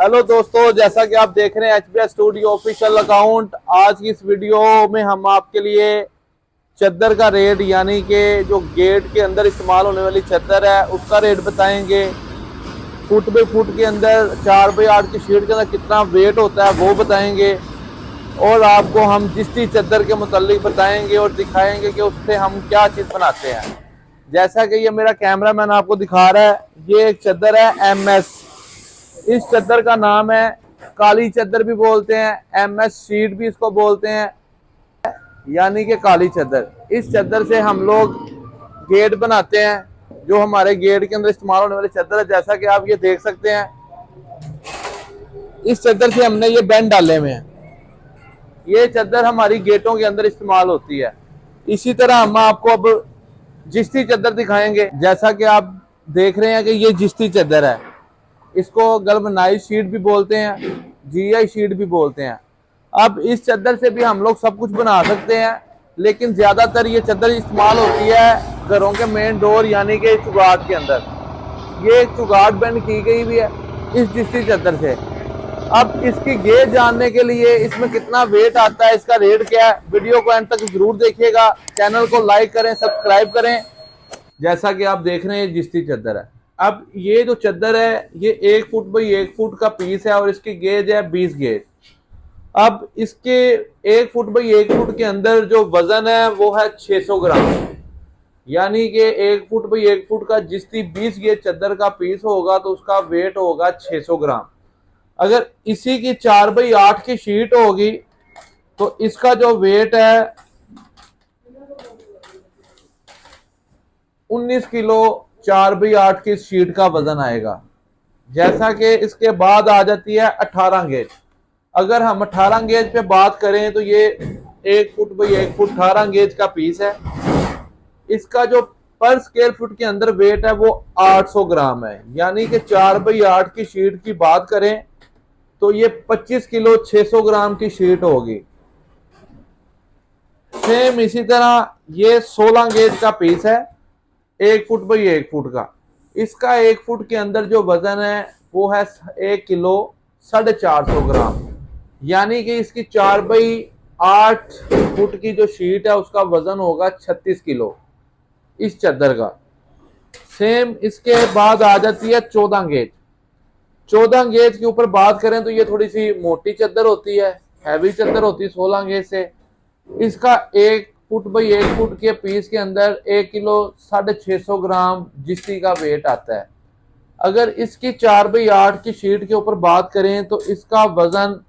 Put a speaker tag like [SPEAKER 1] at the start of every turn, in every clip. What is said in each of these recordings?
[SPEAKER 1] Hello दोस्तों, जैसा कि आप देख रहे हैं एचबीएस स्टूडियो ऑफिशियल अकाउंट। आज की इस वीडियो में हम आपके लिए चद्दर का रेट यानी कि जो गेट के अंदर इस्तेमाल होने वाली चद्दर है उसका रेट बताएंगे। फुट बाई फुट के अंदर 4x8 की शीट के अंदर कितना वेट होता है वो बताएंगे। और आपको हम जिस्ती चद्दर के मुतालिक बताएंगे और दिखाएंगे कि उससे हम क्या चीज़ बनाते हैं। जैसा कि ये मेरा कैमरा मैन आपको दिखा रहा है, ये एक चद्दर है MS। इस चद्दर का नाम है काली चद्दर भी बोलते हैं, MS शीट भी इसको बोलते हैं, यानी कि काली चद्दर। इस चद्दर से हम लोग गेट बनाते हैं, जो हमारे गेट के अंदर इस्तेमाल होने वाली चद्दर है। जैसा कि आप ये देख सकते हैं, इस चद्दर से हमने ये बैंड डाले हुए हैं। ये चद्दर हमारी गेटों के अंदर इस्तेमाल होती है। इसी तरह हम आपको अब जिस्ती चद्दर दिखाएंगे। जैसा कि आप देख रहे हैं कि ये जिस्ती चद्दर है, इसको गल्वनाइज शीट भी बोलते हैं, GI शीट भी बोलते हैं। अब इस चद्दर से भी हम लोग सब कुछ बना सकते हैं, लेकिन ज्यादातर ये चद्दर इस्तेमाल होती है घरों के मेन डोर यानी कि चुगाट के अंदर। ये चुगाट बैंड की गई भी है इस जिस्ती चद्दर से। अब इसकी गेज जानने के लिए इसमें कितना वेट आता है, इसका रेट क्या है, वीडियो को एंड तक जरूर देखिएगा। चैनल को लाइक करें, सब्सक्राइब करें। जैसा कि आप देख रहे हैं जिस्ती चद्दर है। अब ये जो चद्दर है ये 1 फुट बाई 1 फुट का पीस है और इसकी गेज है 20 गेज। अब इसके 1 फुट बाई 1 फुट के अंदर जो वजन है वो है 600 ग्राम, यानी कि 1 फुट बाई 1 फुट का जिसकी 20 गेज चद्दर का पीस होगा तो उसका वेट होगा 600 ग्राम। अगर इसी की 4x8 की शीट होगी तो इसका जो वेट है 19 किलो 4x8 की शीट का वजन आएगा। जैसा कि इसके बाद आ जाती है 18 गेज। अगर हम 18 गेज पे बात करें तो ये 1 फुट बाई 1 फुट 18 गेज का पीस है। इसका जो पर स्क्वायर फुट के अंदर वेट है वो 800 ग्राम है, यानी कि 4x8 की शीट की बात करें तो ये 25 किलो 600 ग्राम की शीट होगी। सेम इसी तरह ये 16 गेज का पीस है 1 फुट बाई 1 फुट का। इसका 1 फुट के अंदर जो वजन है वो है 1 किलो 450 ग्राम, यानी कि इसकी 4x8 फुट की जो शीट है उसका वजन होगा 36 किलो इस चद्दर का। सेम इसके बाद आ जाती है 14 गेज। 14 गेज के ऊपर बात करें तो ये थोड़ी सी मोटी चद्दर होती है, हैवी चद्दर होती है 16 गेज से। इसका 1 फुट बाई 1 फुट के पीस के अंदर 1 किलो 650 ग्राम जिस्ती का वेट आता है। अगर इसकी 4x8 की शीट के ऊपर बात करें तो इसका वजन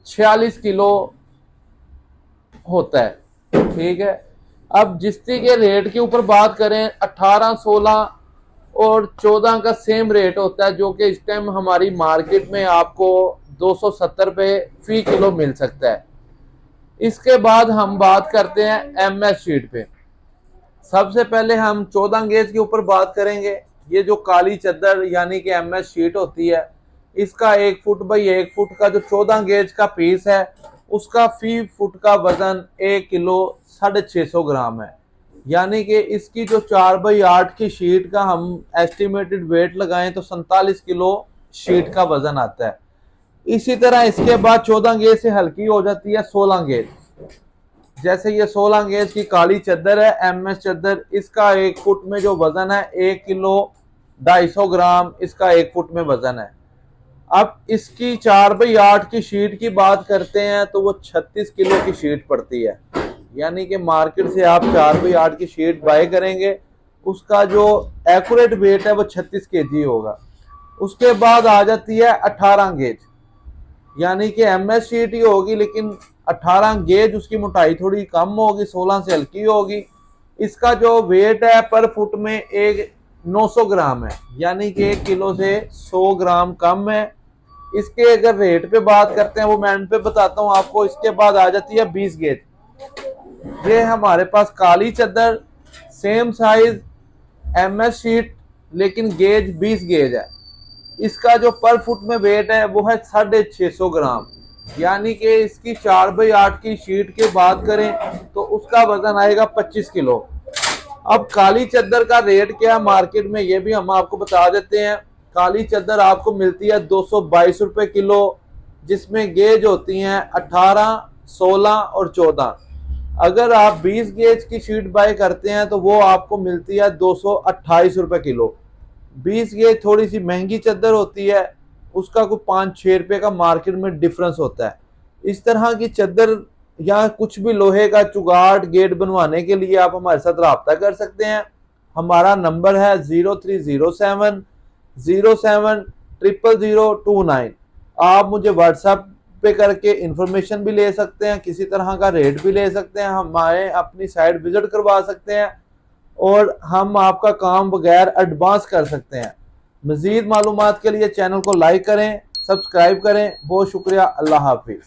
[SPEAKER 1] 46 किलो होता है। ठीक है। अब जिस्ती के रेट के ऊपर बात करें 18, 16 और 14 का सेम रेट होता है, जो कि इस टाइम हमारी मार्केट में आपको 270 रुपये फी किलो मिल सकता है। इसके बाद हम बात करते हैं MS शीट पे। सबसे पहले हम 14 गेज के ऊपर बात करेंगे। ये जो काली चद्दर यानी कि MS शीट होती है, इसका 1 फुट बाई 1 फुट का जो 14 गेज का पीस है उसका फी फुट का वजन 1 किलो 650 ग्राम है, यानी कि इसकी जो 4x8 की शीट का हम एस्टिमेटेड वेट लगाएं तो 47 किलो शीट का वजन आता है। इसी तरह इसके बाद 14 गेज से हल्की हो जाती है 16 गेज। जैसे ये 16 गेज की काली चद्दर है MS चद्दर, इसका 1 फुट में जो वजन है 1 किलो 250 ग्राम इसका 1 फुट में वजन है। अब इसकी 4x8 की शीट की बात करते हैं तो वो 36 किलो की शीट पड़ती है, यानी कि मार्केट से आप 4x8 की शीट बाय करेंगे उसका जो एक्यूरेट वेट है वो 36 kg होगा। उसके बाद आ जाती है 18 गेज, यानी कि MS शीट ही होगी लेकिन 18 गेज उसकी मोटाई थोड़ी कम होगी, 16 से हल्की होगी। इसका जो वेट है पर फुट में 900 ग्राम है, यानी कि 1 किलो से 100 ग्राम कम है। इसके अगर रेट पे बात करते हैं वो मैं एंड पे बताता हूँ आपको। इसके बाद आ जाती है 20 गेज। ये हमारे पास काली चद्दर, सेम साइज MS शीट लेकिन गेज 20 गेज है। इसका जो पर फुट में वेट है वो है 650 ग्राम, यानी कि इसकी 4x8 की शीट की बात करें तो उसका वजन आएगा 25 किलो। अब काली चद्दर का रेट क्या है मार्केट में ये भी हम आपको बता देते हैं। काली चादर आपको मिलती है 222 रुपए किलो, जिसमें गेज होती हैं 18, 16 और 14। अगर आप 20 गेज की शीट बाय करते हैं तो वो आपको मिलती है 228 रुपए किलो। 20 गेज थोड़ी सी महंगी चादर होती है, उसका कोई 5-6 रुपए का मार्केट में डिफरेंस होता है। इस तरह की चादर या कुछ भी लोहे का चुगाड़ गेट बनवाने के लिए आप हमारे साथ रब्ता कर सकते हैं। हमारा नंबर है 0307070029। आप मुझे व्हाट्सएप पे करके इंफॉर्मेशन भी ले सकते हैं, किसी तरह का रेट भी ले सकते हैं, हमारे अपनी साइट विजिट करवा सकते हैं और हम आपका काम बगैर एडवांस कर सकते हैं। मजीद मालूमात के लिए चैनल को लाइक करें, सब्सक्राइब करें। बहुत शुक्रिया। अल्लाह हाफिज।